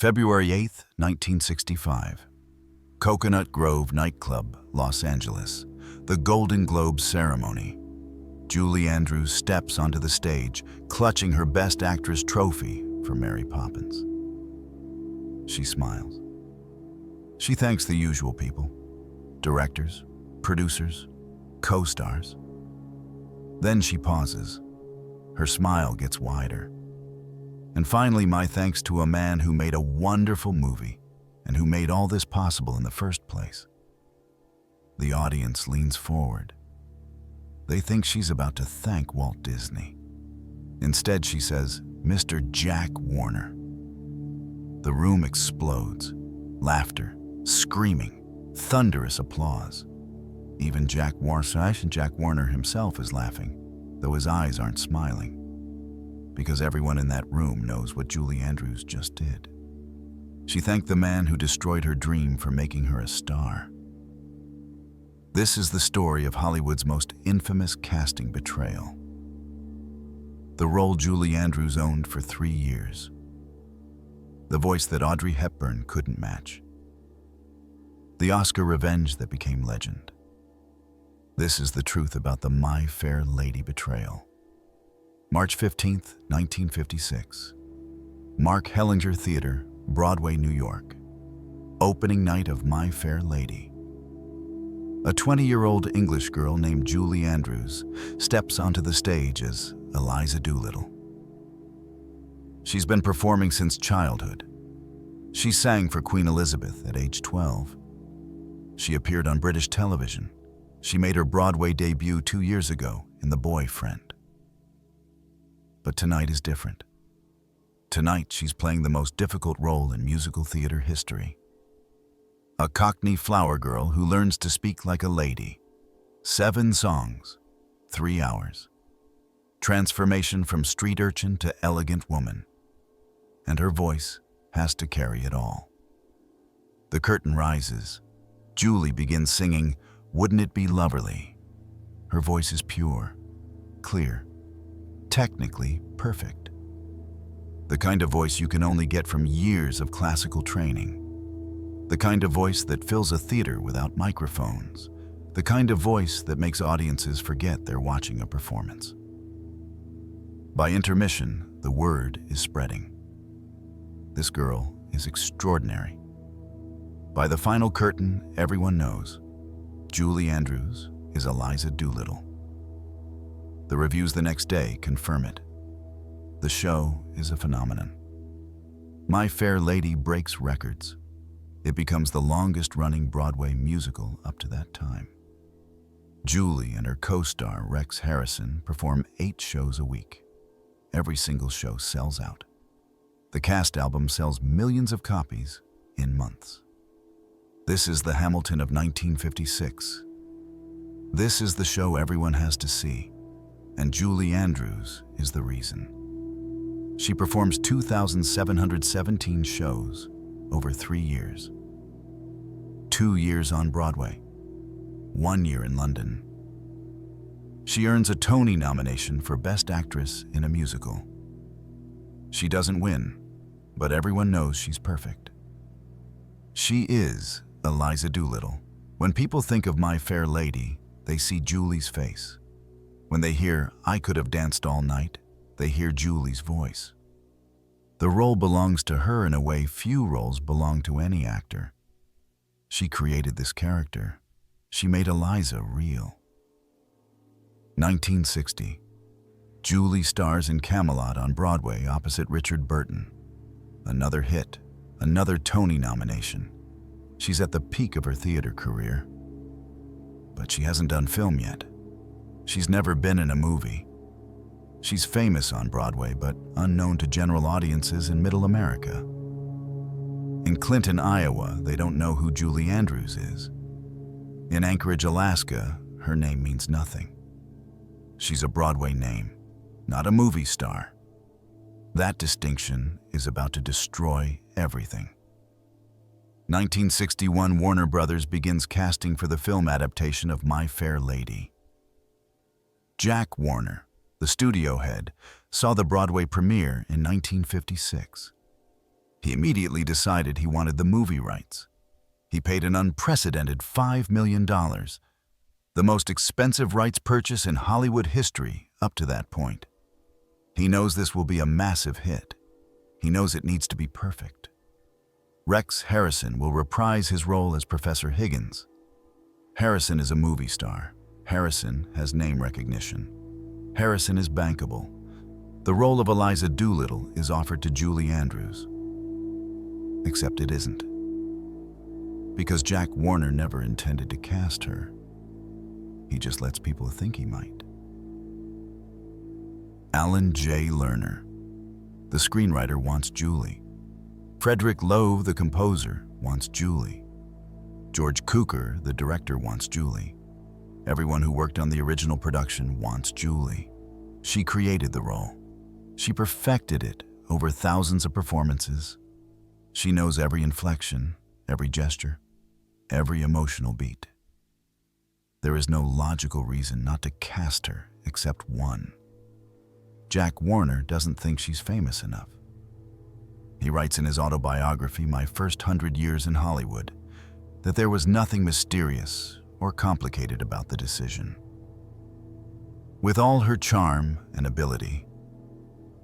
February 8, 1965. Coconut Grove Nightclub, Los Angeles. The Golden Globe ceremony. Julie Andrews steps onto the stage, clutching her Best Actress trophy for Mary Poppins. She smiles. She thanks the usual people: directors, producers, co-stars. Then she pauses. Her smile gets wider. And finally, my thanks to a man who made a wonderful movie and who made all this possible in the first place. The audience leans forward. They think she's about to thank Walt Disney. Instead, she says, "Mr. Jack Warner." The room explodes. Laughter, screaming, thunderous applause. Even Jack Warner himself is laughing, though his eyes aren't smiling, because everyone in that room knows what Julie Andrews just did. She thanked the man who destroyed her dream for making her a star. This is the story of Hollywood's most infamous casting betrayal. The role Julie Andrews owned for 3 years. The voice that Audrey Hepburn couldn't match. The Oscar revenge that became legend. This is the truth about the My Fair Lady betrayal. March 15th, 1956. Mark Hellinger Theater, Broadway, New York. Opening night of My Fair Lady. A 20-year-old English girl named Julie Andrews steps onto the stage as Eliza Doolittle. She's been performing since childhood. She sang for Queen Elizabeth at age 12. She appeared on British television. She made her Broadway debut 2 years ago in The Boyfriend. But tonight is different. Tonight, she's playing the most difficult role in musical theater history. A Cockney flower girl who learns to speak like a lady. 7 songs, 3 hours. Transformation from street urchin to elegant woman. And her voice has to carry it all. The curtain rises. Julie begins singing, "Wouldn't It Be Loverly?" Her voice is pure, clear, technically perfect. The kind of voice you can only get from years of classical training. The kind of voice that fills a theater without microphones. The kind of voice that makes audiences forget they're watching a performance. By intermission, the word is spreading. This girl is extraordinary. By the final curtain, everyone knows Julie Andrews is Eliza Doolittle. The reviews the next day confirm it. The show is a phenomenon. My Fair Lady breaks records. It becomes the longest-running Broadway musical up to that time. Julie and her co-star Rex Harrison perform 8 shows a week. Every single show sells out. The cast album sells millions of copies in months. This is the Hamilton of 1956. This is the show everyone has to see, and Julie Andrews is the reason. She performs 2,717 shows over 3 years. 2 years on Broadway, 1 year in London. She earns a Tony nomination for Best Actress in a Musical. She doesn't win, but everyone knows she's perfect. She is Eliza Doolittle. When people think of My Fair Lady, they see Julie's face. When they hear "I Could Have Danced All Night," they hear Julie's voice. The role belongs to her in a way few roles belong to any actor. She created this character. She made Eliza real. 1960. Julie stars in Camelot on Broadway opposite Richard Burton. Another hit, another Tony nomination. She's at the peak of her theater career. But she hasn't done film yet. She's never been in a movie. She's famous on Broadway, but unknown to general audiences in Middle America. In Clinton, Iowa, they don't know who Julie Andrews is. In Anchorage, Alaska, her name means nothing. She's a Broadway name, not a movie star. That distinction is about to destroy everything. 1961, Warner Brothers begins casting for the film adaptation of My Fair Lady. Jack Warner, the studio head, saw the Broadway premiere in 1956. He immediately decided he wanted the movie rights. He paid an unprecedented $5 million, the most expensive rights purchase in Hollywood history up to that point. He knows this will be a massive hit. He knows it needs to be perfect. Rex Harrison will reprise his role as Professor Higgins. Harrison is a movie star. Harrison has name recognition. Harrison is bankable. The role of Eliza Doolittle is offered to Julie Andrews. Except it isn't. Because Jack Warner never intended to cast her. He just lets people think he might. Alan J. Lerner, the screenwriter, wants Julie. Frederick Lowe, the composer, wants Julie. George Cukor, the director, wants Julie. Everyone who worked on the original production wants Julie. She created the role. She perfected it over thousands of performances. She knows every inflection, every gesture, every emotional beat. There is no logical reason not to cast her except one. Jack Warner doesn't think she's famous enough. He writes in his autobiography, My First 100 Years in Hollywood, that there was nothing mysterious or complicated about the decision. With all her charm and ability,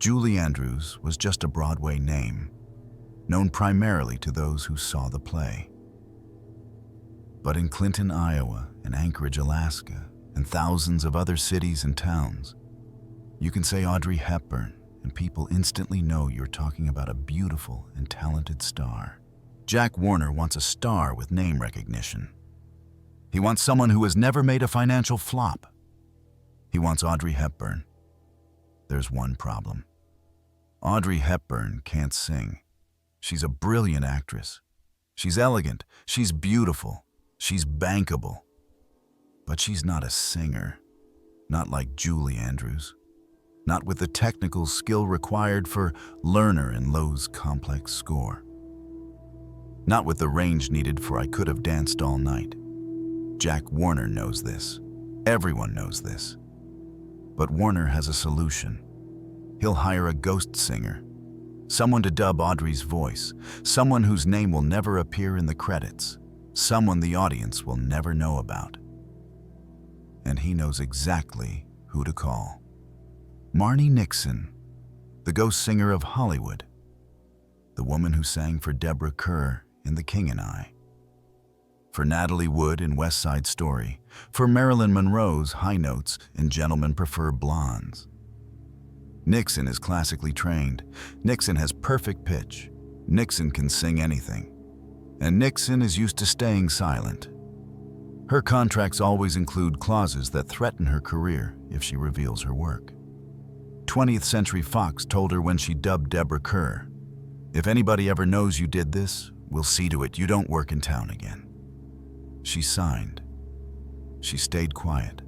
Julie Andrews was just a Broadway name, known primarily to those who saw the play. But in Clinton, Iowa, and Anchorage, Alaska, and thousands of other cities and towns, you can say Audrey Hepburn, and people instantly know you're talking about a beautiful and talented star. Jack Warner wants a star with name recognition. He wants someone who has never made a financial flop. He wants Audrey Hepburn. There's one problem. Audrey Hepburn can't sing. She's a brilliant actress. She's elegant, she's beautiful, she's bankable. But she's not a singer. Not like Julie Andrews. Not with the technical skill required for Lerner and Lowe's complex score. Not with the range needed for I Could Have Danced All Night. Jack Warner knows this. Everyone knows this. But Warner has a solution. He'll hire a ghost singer, someone to dub Audrey's voice, someone whose name will never appear in the credits, someone the audience will never know about. And he knows exactly who to call. Marni Nixon, the ghost singer of Hollywood, the woman who sang for Deborah Kerr in The King and I, for Natalie Wood in West Side Story, for Marilyn Monroe's high notes in Gentlemen Prefer Blondes. Nixon is classically trained. Nixon has perfect pitch. Nixon can sing anything. And Nixon is used to staying silent. Her contracts always include clauses that threaten her career if she reveals her work. 20th Century Fox told her when she dubbed Deborah Kerr, "If anybody ever knows you did this, we'll see to it you don't work in town again." She signed. She stayed quiet.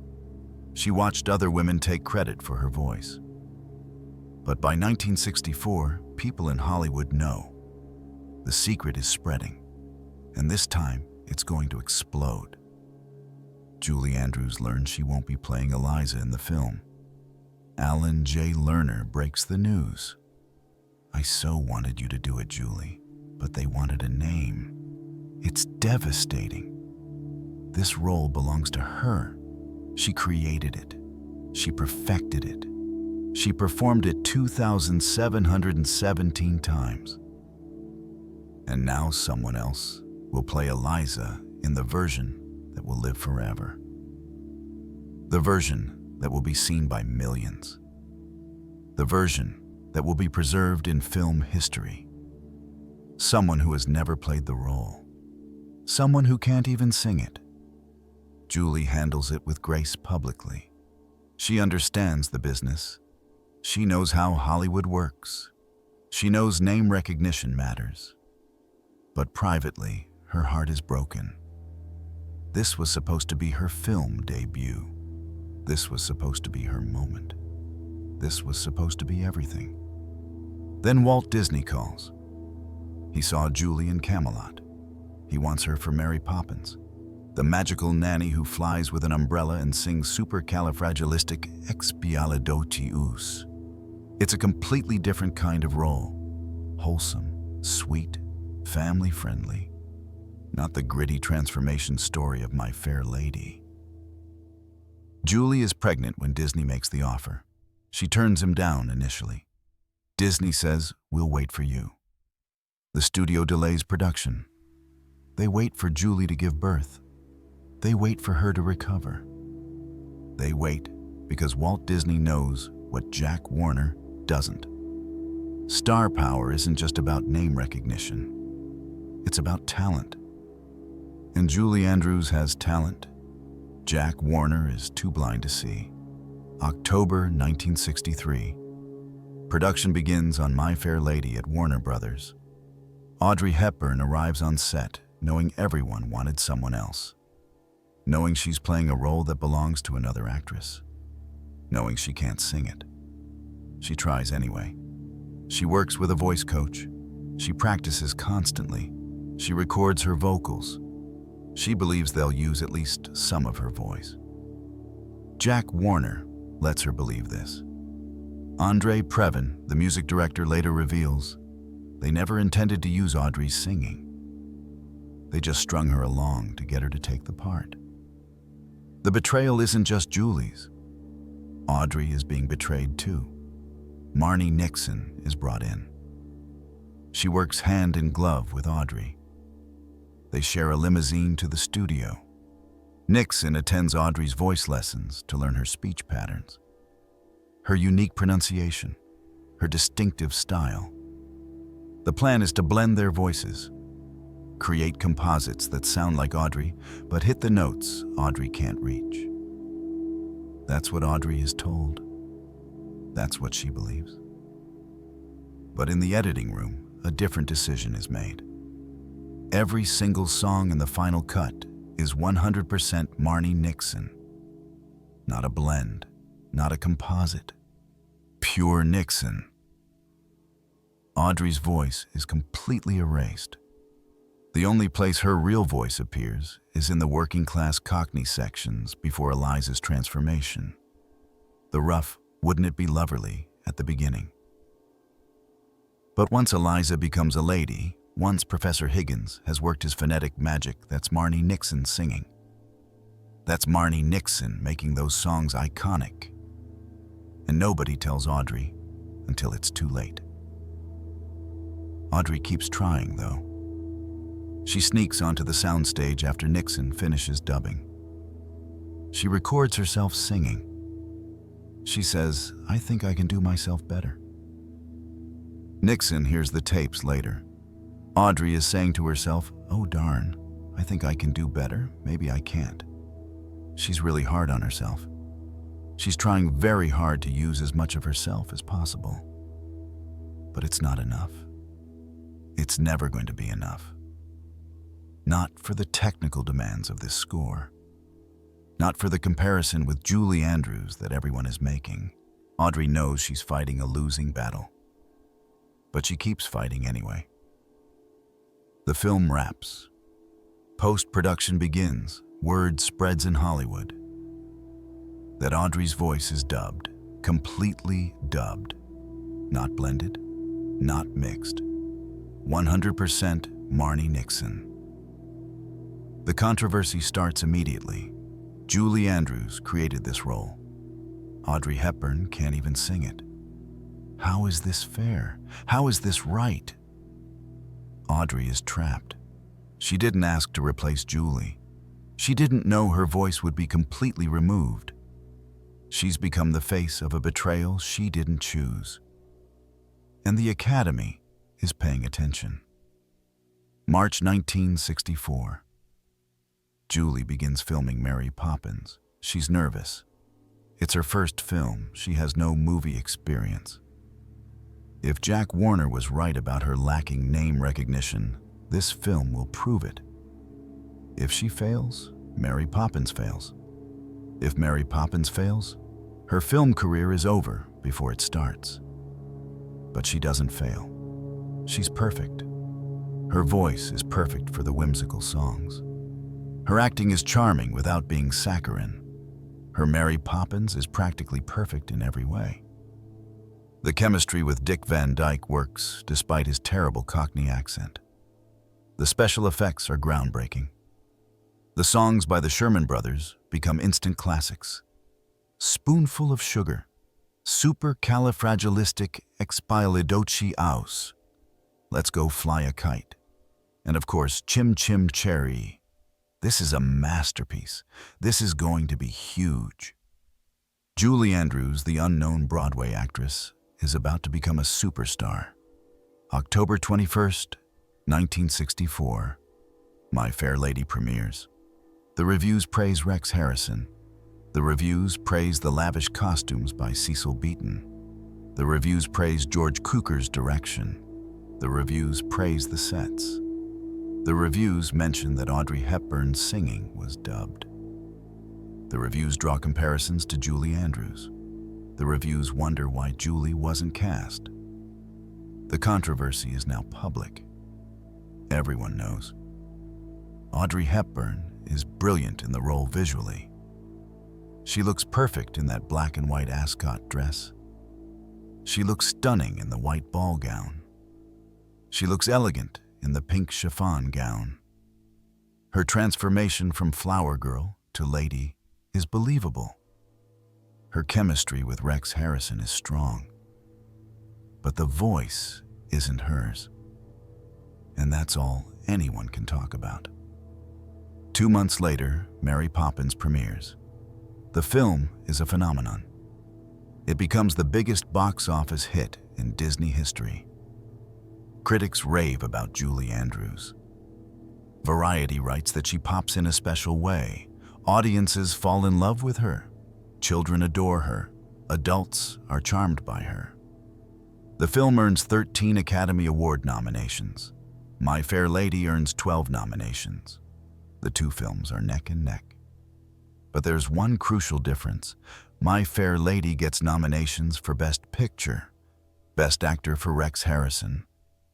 She watched other women take credit for her voice. But by 1964, people in Hollywood know. The secret is spreading, and this time it's going to explode. Julie Andrews learns she won't be playing Eliza in the film. Alan J. Lerner breaks the news. "I so wanted you to do it, Julie, but they wanted a name. It's devastating. This role belongs to her. She created it. She perfected it. She performed it 2,717 times. And now someone else will play Eliza in the version that will live forever. The version that will be seen by millions. The version that will be preserved in film history. Someone who has never played the role. Someone who can't even sing it. Julie handles it with grace publicly. She understands the business. She knows how Hollywood works. She knows name recognition matters. But privately, her heart is broken. This was supposed to be her film debut. This was supposed to be her moment. This was supposed to be everything. Then Walt Disney calls. He saw Julie in Camelot. He wants her for Mary Poppins, the magical nanny who flies with an umbrella and sings supercalifragilisticexpialidocious. It's a completely different kind of role. Wholesome, sweet, family-friendly, not the gritty transformation story of My Fair Lady. Julie is pregnant when Disney makes the offer. She turns him down initially. Disney says, "We'll wait for you." The studio delays production. They wait for Julie to give birth. They wait for her to recover. They wait because Walt Disney knows what Jack Warner doesn't. Star power isn't just about name recognition. It's about talent. And Julie Andrews has talent. Jack Warner is too blind to see. October 1963. Production begins on My Fair Lady at Warner Brothers. Audrey Hepburn arrives on set knowing everyone wanted someone else. Knowing she's playing a role that belongs to another actress. Knowing she can't sing it. She tries anyway. She works with a voice coach. She practices constantly. She records her vocals. She believes they'll use at least some of her voice. Jack Warner lets her believe this. Andre Previn, the music director, later reveals they never intended to use Audrey's singing. They just strung her along to get her to take the part. The betrayal isn't just Julie's. Audrey is being betrayed too. Marni Nixon is brought in. She works hand in glove with Audrey. They share a limousine to the studio. Nixon attends Audrey's voice lessons to learn her speech patterns, her unique pronunciation, her distinctive style. The plan is to blend their voices, create composites that sound like Audrey, but hit the notes Audrey can't reach. That's what Audrey is told. That's what she believes. But in the editing room, a different decision is made. Every single song in the final cut is 100% Marni Nixon. Not a blend, not a composite. Pure Nixon. Audrey's voice is completely erased. The only place her real voice appears is in the working-class Cockney sections before Eliza's transformation. The rough, wouldn't it be loverly at the beginning. But once Eliza becomes a lady, once Professor Higgins has worked his phonetic magic, that's Marni Nixon singing. That's Marni Nixon making those songs iconic. And nobody tells Audrey until it's too late. Audrey keeps trying, though. She sneaks onto the soundstage after Nixon finishes dubbing. She records herself singing. She says, "I think I can do myself better." Nixon hears the tapes later. Audrey is saying to herself, "Oh darn, I think I can do better, maybe I can't." She's really hard on herself. She's trying very hard to use as much of herself as possible. But it's not enough. It's never going to be enough. Not for the technical demands of this score. Not for the comparison with Julie Andrews that everyone is making. Audrey knows she's fighting a losing battle. But she keeps fighting anyway. The film wraps. Post-production begins. Word spreads in Hollywood that Audrey's voice is dubbed, completely dubbed. Not blended, not mixed. 100% Marni Nixon. The controversy starts immediately. Julie Andrews created this role. Audrey Hepburn can't even sing it. How is this fair? How is this right? Audrey is trapped. She didn't ask to replace Julie. She didn't know her voice would be completely removed. She's become the face of a betrayal she didn't choose. And the Academy is paying attention. March 1964. Julie begins filming Mary Poppins. She's nervous. It's her first film. She has no movie experience. If Jack Warner was right about her lacking name recognition, this film will prove it. If she fails, Mary Poppins fails. If Mary Poppins fails, her film career is over before it starts. But she doesn't fail. She's perfect. Her voice is perfect for the whimsical songs. Her acting is charming without being saccharine. Her Mary Poppins is practically perfect in every way. The chemistry with Dick Van Dyke works despite his terrible Cockney accent. The special effects are groundbreaking. The songs by the Sherman Brothers become instant classics. Spoonful of Sugar, Supercalifragilisticexpialidocious, Let's Go Fly a Kite, and of course, Chim Chim Cherry. This is a masterpiece. This is going to be huge. Julie Andrews, the unknown Broadway actress, is about to become a superstar. October 21st, 1964, My Fair Lady premieres. The reviews praise Rex Harrison. The reviews praise the lavish costumes by Cecil Beaton. The reviews praise George Cukor's direction. The reviews praise the sets. The reviews mention that Audrey Hepburn's singing was dubbed. The reviews draw comparisons to Julie Andrews. The reviews wonder why Julie wasn't cast. The controversy is now public. Everyone knows. Audrey Hepburn is brilliant in the role visually. She looks perfect in that black and white ascot dress. She looks stunning in the white ball gown. She looks elegant in the pink chiffon gown. Her transformation from flower girl to lady is believable. Her chemistry with Rex Harrison is strong. But the voice isn't hers. And that's all anyone can talk about. 2 months later, Mary Poppins premieres. The film is a phenomenon. It becomes the biggest box office hit in Disney history. Critics rave about Julie Andrews. Variety writes that she pops in a special way. Audiences fall in love with her. Children adore her. Adults are charmed by her. The film earns 13 Academy Award nominations. My Fair Lady earns 12 nominations. The two films are neck and neck. But there's one crucial difference. My Fair Lady gets nominations for Best Picture, Best Actor for Rex Harrison,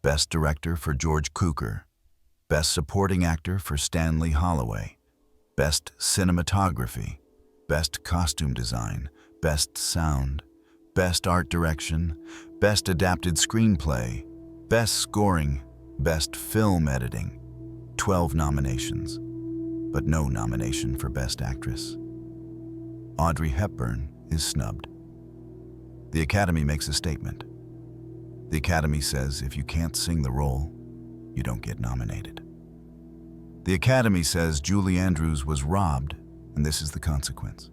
Best Director for George Cukor, Best Supporting Actor for Stanley Holloway, Best Cinematography, Best Costume Design, Best Sound, Best Art Direction, Best Adapted Screenplay, Best Scoring, Best Film Editing. 12 nominations, but no nomination for Best Actress. Audrey Hepburn is snubbed. The Academy makes a statement. The Academy says if you can't sing the role, you don't get nominated. The Academy says Julie Andrews was robbed, and this is the consequence.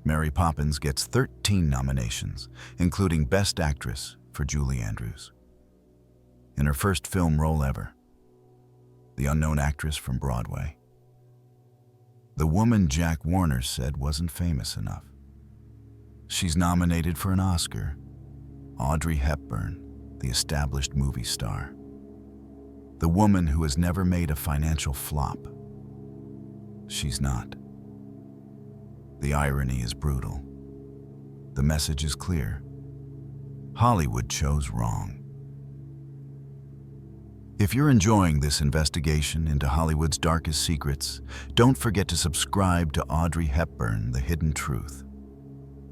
Mary Poppins gets 13 nominations, including Best Actress for Julie Andrews. In her first film role ever, the unknown actress from Broadway. The woman Jack Warner said wasn't famous enough. She's nominated for an Oscar. Audrey Hepburn, the established movie star. The woman who has never made a financial flop. She's not. The irony is brutal. The message is clear. Hollywood chose wrong. If you're enjoying this investigation into Hollywood's darkest secrets, don't forget to subscribe to Audrey Hepburn, The Hidden Truth,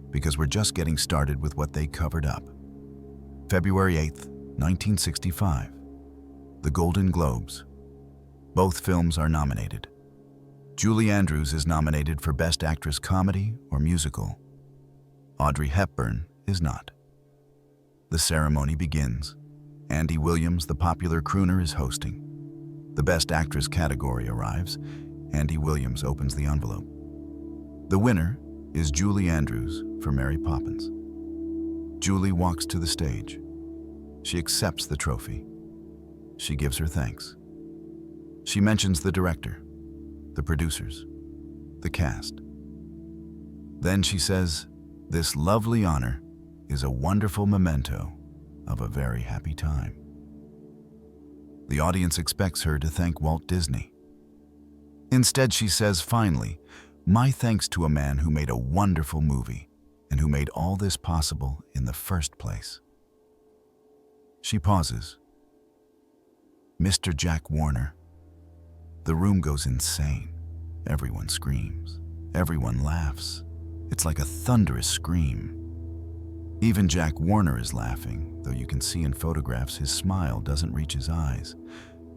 because we're just getting started with what they covered up. February 8th, 1965. The Golden Globes. Both films are nominated. Julie Andrews is nominated for Best Actress Comedy or Musical. Audrey Hepburn is not. The ceremony begins. Andy Williams, the popular crooner, is hosting. The Best Actress category arrives. Andy Williams opens the envelope. The winner is Julie Andrews for Mary Poppins. Julie walks to the stage. She accepts the trophy. She gives her thanks. She mentions the director, the producers, the cast. Then she says, "This lovely honor is a wonderful memento of a very happy time." The audience expects her to thank Walt Disney. Instead, she says, finally, "My thanks to a man who made a wonderful movie and who made all this possible in the first place." She pauses. Mr. Jack Warner. The room goes insane. Everyone screams. Everyone laughs. It's like a thunderous scream. Even Jack Warner is laughing, though you can see in photographs his smile doesn't reach his eyes,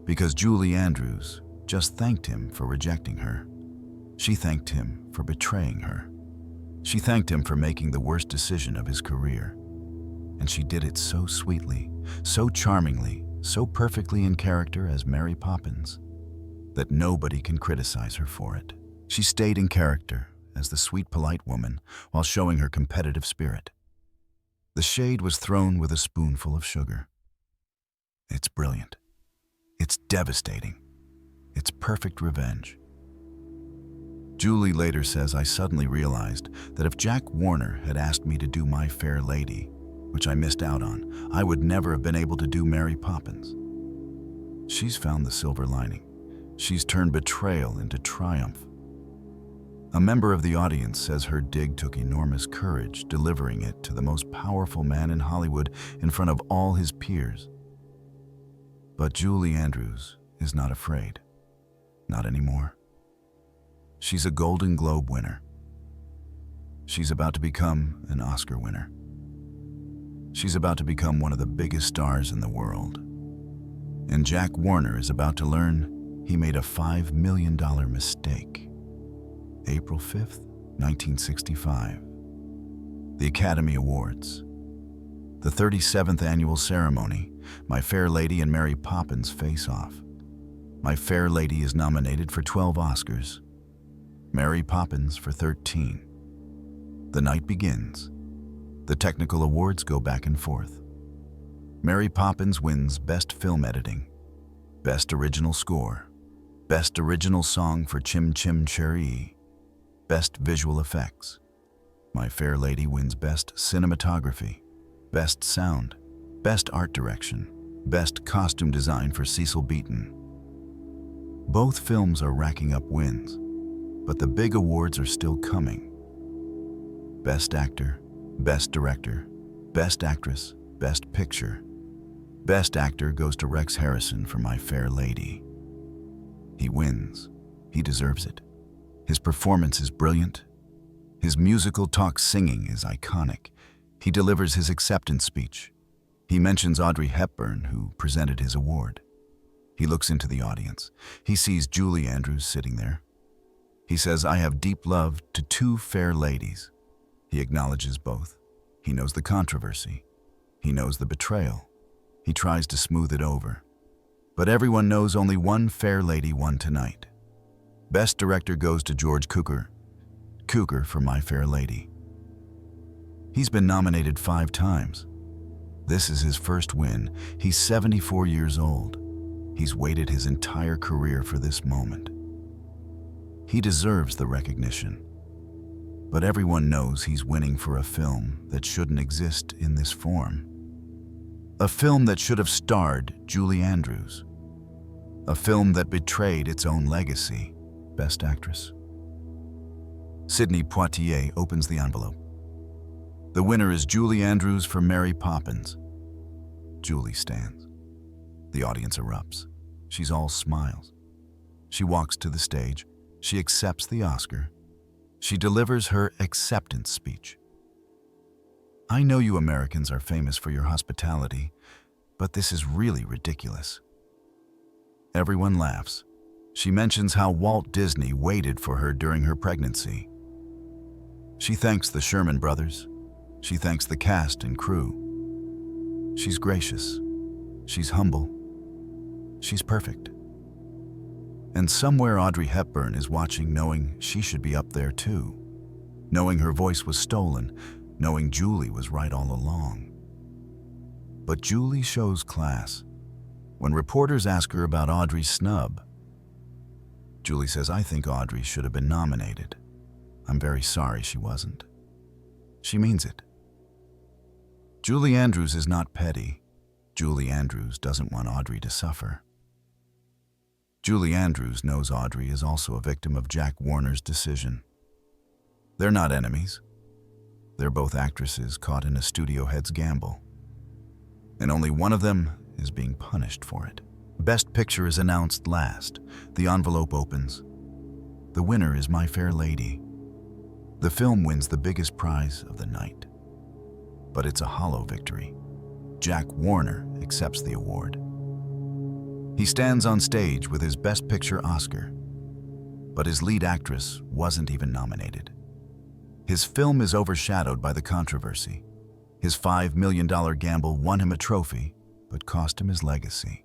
because Julie Andrews just thanked him for rejecting her. She thanked him for betraying her. She thanked him for making the worst decision of his career. And she did it so sweetly, so charmingly, so perfectly in character as Mary Poppins, that nobody can criticize her for it. She stayed in character as the sweet, polite woman while showing her competitive spirit. The shade was thrown with a spoonful of sugar. It's brilliant. It's devastating. It's perfect revenge. Julie later says, I suddenly realized that if Jack Warner had asked me to do My Fair Lady, which I missed out on, I would never have been able to do Mary Poppins. She's found the silver lining. She's turned betrayal into triumph. A member of the audience says her dig took enormous courage, delivering it to the most powerful man in Hollywood in front of all his peers. But Julie Andrews is not afraid. Not anymore. She's a Golden Globe winner. She's about to become an Oscar winner. She's about to become one of the biggest stars in the world. And Jack Warner is about to learn he made a $5 million mistake. April 5th, 1965. The Academy Awards. The 37th annual ceremony, My Fair Lady and Mary Poppins face off. My Fair Lady is nominated for 12 Oscars. Mary Poppins for 13. The night begins. The technical awards go back and forth. Mary Poppins wins Best Film Editing, Best Original Score, Best Original Song for Chim Chim Cheree, Best Visual Effects. My Fair Lady wins Best Cinematography, Best Sound, Best Art Direction, Best Costume Design for Cecil Beaton. Both films are racking up wins, but the big awards are still coming. Best Actor, Best Director, Best Actress, Best Picture. Best Actor goes to Rex Harrison for My Fair Lady. He wins. He deserves it. His performance is brilliant. His musical talk singing is iconic. He delivers his acceptance speech. He mentions Audrey Hepburn, who presented his award. He looks into the audience. He sees Julie Andrews sitting there. He says, I have deep love to two fair ladies. He acknowledges both. He knows the controversy. He knows the betrayal. He tries to smooth it over. But everyone knows only one fair lady won tonight. Best Director goes to George Cukor. Cukor for My Fair Lady. He's been nominated 5 times. This is his first win. He's 74 years old. He's waited his entire career for this moment. He deserves the recognition. But everyone knows he's winning for a film that shouldn't exist in this form. A film that should have starred Julie Andrews. A film that betrayed its own legacy. Best Actress. Sidney Poitier opens the envelope. The winner is Julie Andrews for Mary Poppins. Julie stands. The audience erupts. She's all smiles. She walks to the stage. She accepts the Oscar. She delivers her acceptance speech. I know you Americans are famous for your hospitality, but this is really ridiculous. Everyone laughs. She mentions how Walt Disney waited for her during her pregnancy. She thanks the Sherman brothers. She thanks the cast and crew. She's gracious. She's humble. She's perfect. And somewhere Audrey Hepburn is watching, knowing she should be up there too. Knowing her voice was stolen, knowing Julie was right all along. But Julie shows class. When reporters ask her about Audrey's snub, Julie says, I think Audrey should have been nominated. I'm very sorry she wasn't. She means it. Julie Andrews is not petty. Julie Andrews doesn't want Audrey to suffer. Julie Andrews knows Audrey is also a victim of Jack Warner's decision. They're not enemies. They're both actresses caught in a studio head's gamble. And only one of them is being punished for it. Best Picture is announced last. The envelope opens. The winner is My Fair Lady. The film wins the biggest prize of the night. but it's a hollow victory. Jack Warner accepts the award. He stands on stage with his Best Picture Oscar, but his lead actress wasn't even nominated. His film is overshadowed by the controversy. His $5 million gamble won him a trophy, but cost him his legacy.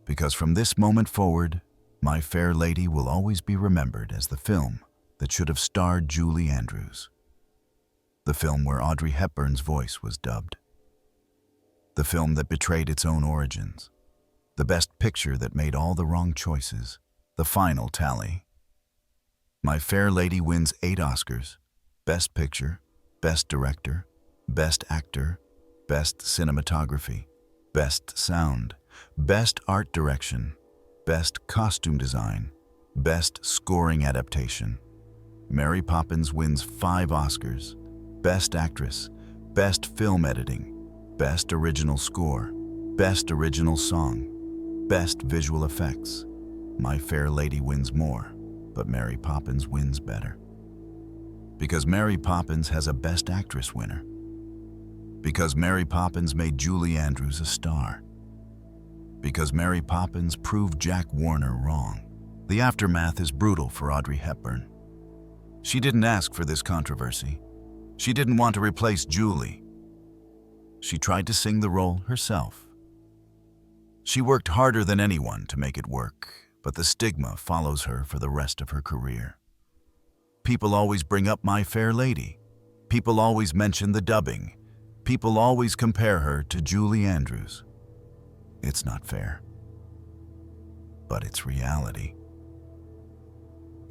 Because from this moment forward, My Fair Lady will always be remembered as the film that should have starred Julie Andrews. The film where Audrey Hepburn's voice was dubbed. The film that betrayed its own origins. The best picture that made all the wrong choices. The final tally. My Fair Lady wins 8 Oscars: Best Picture, Best Director, Best Actor, Best Cinematography, Best Sound, Best Art Direction, Best Costume Design, Best Scoring Adaptation. Mary Poppins wins 5 Oscars: Best Actress, Best Film Editing, Best Original Score, Best Original Song, Best Visual Effects. My Fair Lady wins more, but Mary Poppins wins better. Because Mary Poppins has a Best Actress winner. Because Mary Poppins made Julie Andrews a star. Because Mary Poppins proved Jack Warner wrong. The aftermath is brutal for Audrey Hepburn. She didn't ask for this controversy. She didn't want to replace Julie. She tried to sing the role herself. She worked harder than anyone to make it work, but the stigma follows her for the rest of her career. People always bring up My Fair Lady. People always mention the dubbing. People always compare her to Julie Andrews. It's not fair, but it's reality.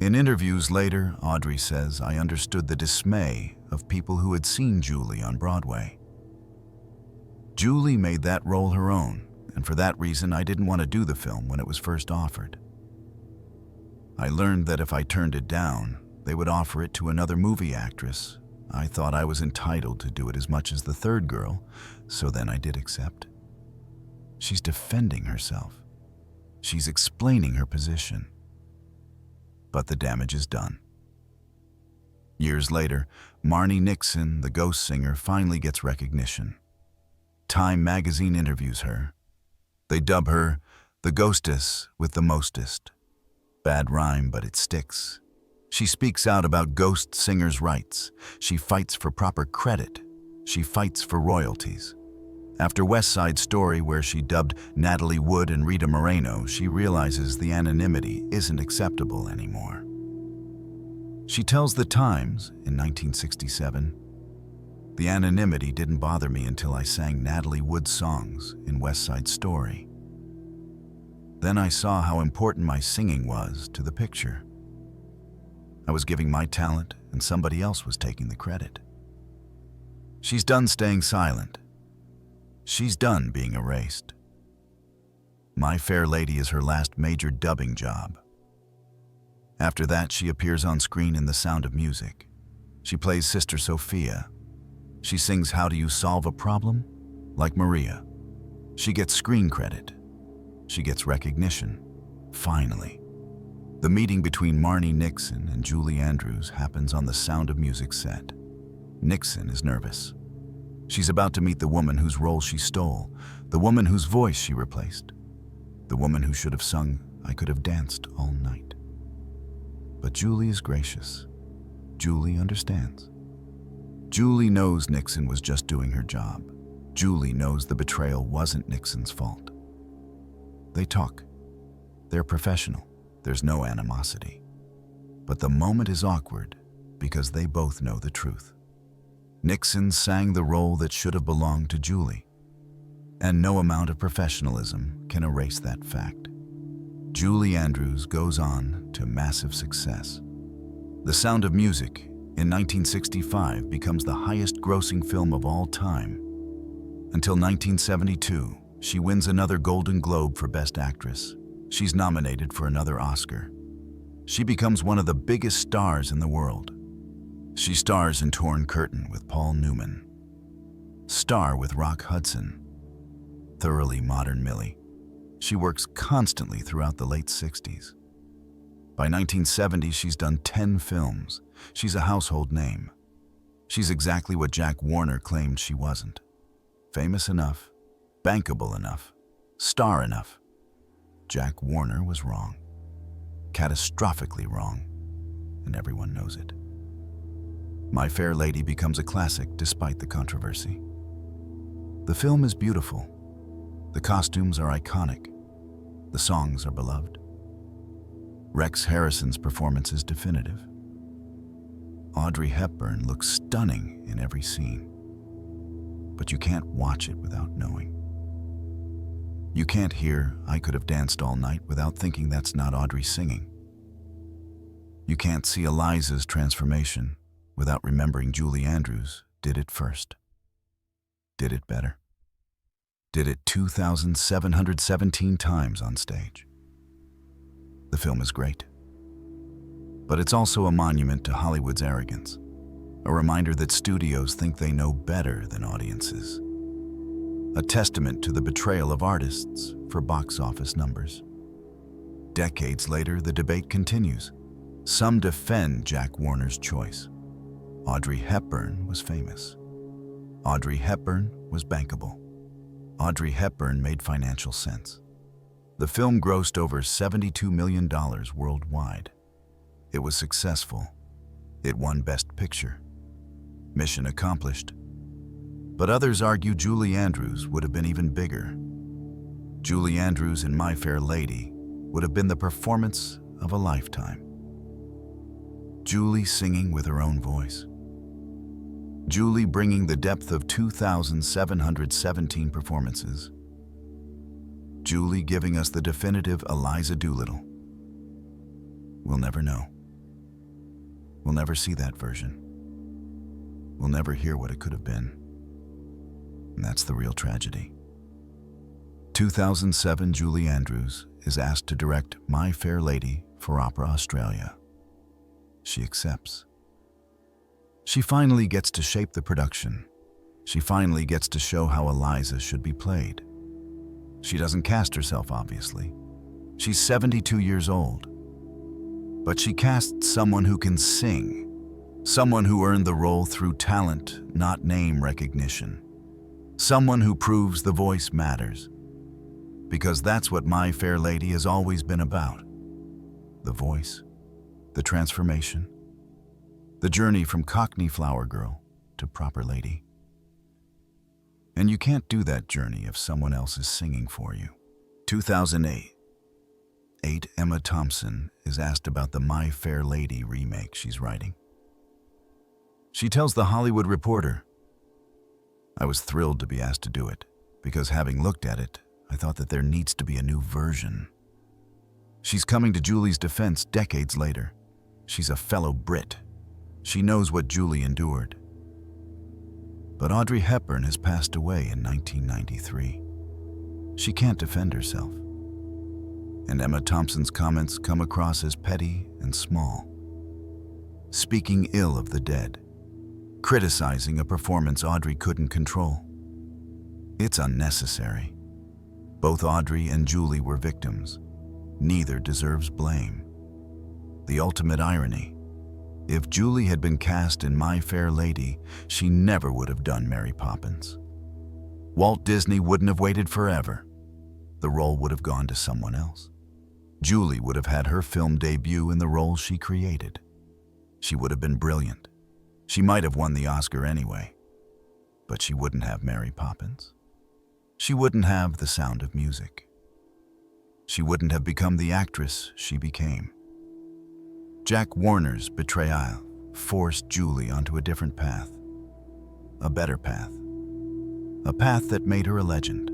In interviews later, Audrey says, "I understood the dismay of people who had seen Julie on Broadway. Julie made that role her own, and for that reason I didn't want to do the film when it was first offered. I learned that if I turned it down, they would offer it to another movie actress. I thought I was entitled to do it as much as the third girl, so then I did accept." She's defending herself. She's explaining her position. But the damage is done. Years later, Marni Nixon, the ghost singer, finally gets recognition. Time magazine interviews her. They dub her the ghostess with the mostest. Bad rhyme, but it sticks. She speaks out about ghost singers' rights. She fights for proper credit. She fights for royalties. After West Side Story, where she dubbed Natalie Wood and Rita Moreno, she realizes the anonymity isn't acceptable anymore. She tells The Times in 1967, "The anonymity didn't bother me until I sang Natalie Wood's songs in West Side Story. Then I saw how important my singing was to the picture. I was giving my talent and somebody else was taking the credit." She's done staying silent. She's done being erased. My Fair Lady is her last major dubbing job. After that, she appears on screen in The Sound of Music. She plays Sister Sophia. She sings How Do You Solve a Problem? Like Maria. She gets screen credit. She gets recognition. Finally. The meeting between Marni Nixon and Julie Andrews happens on The Sound of Music set. Nixon is nervous. She's about to meet the woman whose role she stole, the woman whose voice she replaced, the woman who should have sung I Could Have Danced All Night. But Julie is gracious. Julie understands. Julie knows Nixon was just doing her job. Julie knows the betrayal wasn't Nixon's fault. They talk. They're professional. There's no animosity. But the moment is awkward because they both know the truth. Nixon sang the role that should have belonged to Julie, and no amount of professionalism can erase that fact. Julie Andrews goes on to massive success. The Sound of Music in 1965 becomes the highest-grossing film of all time. Until 1972, she wins another Golden Globe for Best Actress. She's nominated for another Oscar. She becomes one of the biggest stars in the world. She stars in Torn Curtain with Paul Newman. Star with Rock Hudson. Thoroughly modern Millie. She works constantly throughout the late 60s. By 1970, she's done 10 films. She's a household name. She's exactly what Jack Warner claimed she wasn't. Famous enough, bankable enough, star enough. Jack Warner was wrong. Catastrophically wrong, and everyone knows it. My Fair Lady becomes a classic despite the controversy. The film is beautiful. The costumes are iconic. The songs are beloved. Rex Harrison's performance is definitive. Audrey Hepburn looks stunning in every scene. But you can't watch it without knowing. You can't hear "I Could Have Danced All Night" without thinking that's not Audrey singing. You can't see Eliza's transformation without remembering Julie Andrews did it first. Did it better. Did it 2,717 times on stage. The film is great. But it's also a monument to Hollywood's arrogance, a reminder that studios think they know better than audiences, a testament to the betrayal of artists for box office numbers. Decades later, the debate continues. Some defend Jack Warner's choice. Audrey Hepburn was famous. Audrey Hepburn was bankable. Audrey Hepburn made financial sense. The film grossed over $72 million worldwide. It was successful. It won Best Picture. Mission accomplished. But others argue Julie Andrews would have been even bigger. Julie Andrews in My Fair Lady would have been the performance of a lifetime. Julie singing with her own voice. Julie bringing the depth of 2,717 performances. Julie giving us the definitive Eliza Doolittle. We'll never know. We'll never see that version. We'll never hear what it could have been. And that's the real tragedy. 2007, Julie Andrews is asked to direct My Fair Lady for Opera Australia. She accepts. She finally gets to shape the production. She finally gets to show how Eliza should be played. She doesn't cast herself, obviously. She's 72 years old. But she casts someone who can sing, someone who earned the role through talent, not name recognition, someone who proves the voice matters. Because that's what My Fair Lady has always been about. The voice, the transformation, the journey from Cockney flower girl to proper lady. And you can't do that journey if someone else is singing for you. 2008. Emma Thompson is asked about the My Fair Lady remake she's writing. She tells The Hollywood Reporter, "I was thrilled to be asked to do it, because having looked at it, I thought that there needs to be a new version." She's coming to Julie's defense decades later. She's a fellow Brit. She knows what Julie endured. But Audrey Hepburn has passed away in 1993. She can't defend herself. And Emma Thompson's comments come across as petty and small. Speaking ill of the dead. Criticizing a performance Audrey couldn't control. It's unnecessary. Both Audrey and Julie were victims. Neither deserves blame. The ultimate irony. If Julie had been cast in My Fair Lady, she never would have done Mary Poppins. Walt Disney wouldn't have waited forever. The role would have gone to someone else. Julie would have had her film debut in the role she created. She would have been brilliant. She might have won the Oscar anyway. But she wouldn't have Mary Poppins. She wouldn't have The Sound of Music. She wouldn't have become the actress she became. Jack Warner's betrayal forced Julie onto a different path. A better path. A path that made her a legend.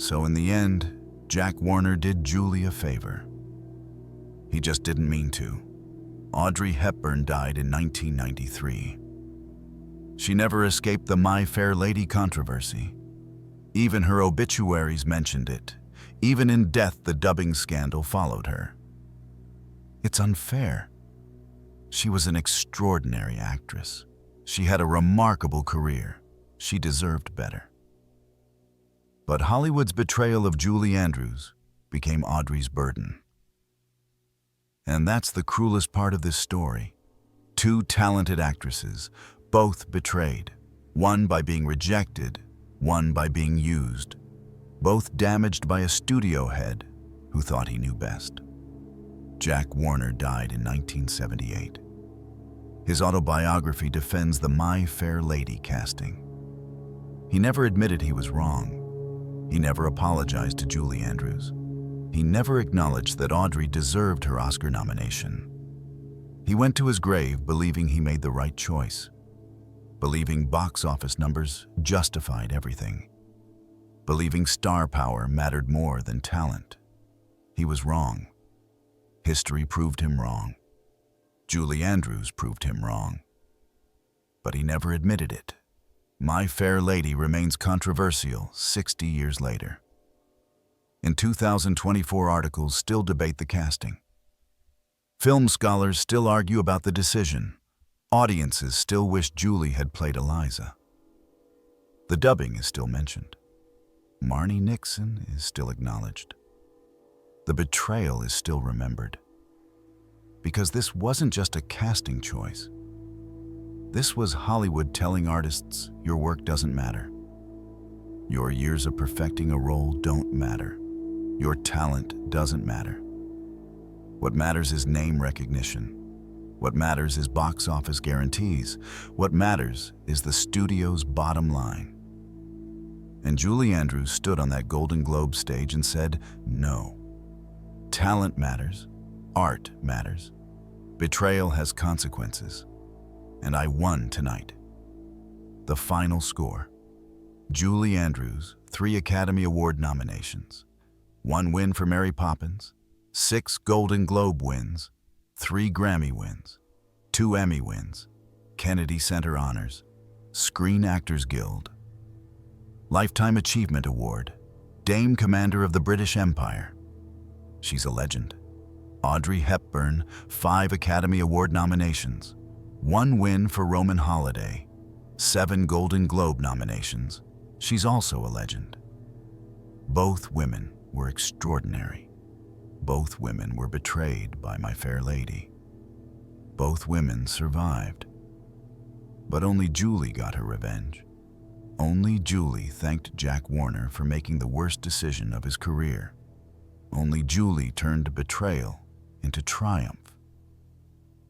So in the end, Jack Warner did Julie a favor. He just didn't mean to. Audrey Hepburn died in 1993. She never escaped the My Fair Lady controversy. Even her obituaries mentioned it. Even in death, the dubbing scandal followed her. It's unfair. She was an extraordinary actress. She had a remarkable career. She deserved better. But Hollywood's betrayal of Julie Andrews became Audrey's burden. And that's the cruelest part of this story. Two talented actresses, Both betrayed, one by being rejected, one by being used. Both damaged by a studio head who thought he knew best. Jack Warner died in 1978. His autobiography defends the My Fair Lady casting. He never admitted he was wrong. He never apologized to Julie Andrews. He never acknowledged that Audrey deserved her Oscar nomination. He went to his grave believing he made the right choice, believing box office numbers justified everything, believing star power mattered more than talent. He was wrong. History proved him wrong. Julie Andrews proved him wrong. But he never admitted it. My Fair Lady remains controversial 60 years later. In 2024, articles still debate the casting. Film scholars still argue about the decision. Audiences still wish Julie had played Eliza. The dubbing is still mentioned. Marnie Nixon is still acknowledged. The betrayal is still remembered. Because this wasn't just a casting choice. This was Hollywood telling artists, your work doesn't matter. Your years of perfecting a role don't matter. Your talent doesn't matter. What matters is name recognition. What matters is box office guarantees. What matters is the studio's bottom line. And Julie Andrews stood on that Golden Globe stage and said, no. Talent matters. Art matters. Betrayal has consequences. And I won tonight. The final score. Julie Andrews, 3 Academy Award nominations. 1 win for Mary Poppins, 6 Golden Globe wins, 3 Grammy wins, 2 Emmy wins, Kennedy Center Honors, Screen Actors Guild, Lifetime Achievement Award, Dame Commander of the British Empire. She's a legend. Audrey Hepburn, 5 Academy Award nominations, 1 win for Roman Holiday, 7 Golden Globe nominations. She's also a legend. Both women were extraordinary. Both women were betrayed by My Fair Lady. Both women survived. But only Julie got her revenge. Only Julie thanked Jack Warner for making the worst decision of his career. Only Julie turned betrayal into triumph.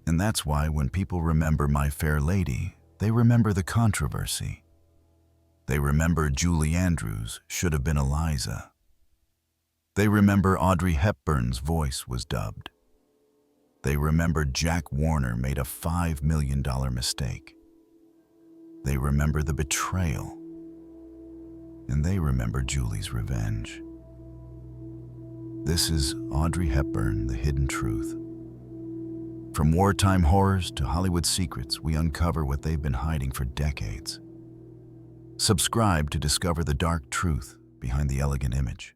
And that's why when people remember My Fair Lady, they remember the controversy. They remember Julie Andrews should have been Eliza. They remember Audrey Hepburn's voice was dubbed. They remember Jack Warner made a $5 million mistake. They remember the betrayal. And they remember Julie's revenge. This is Audrey Hepburn, The Hidden Truth. From wartime horrors to Hollywood secrets, we uncover what they've been hiding for decades. Subscribe to discover the dark truth behind the elegant image.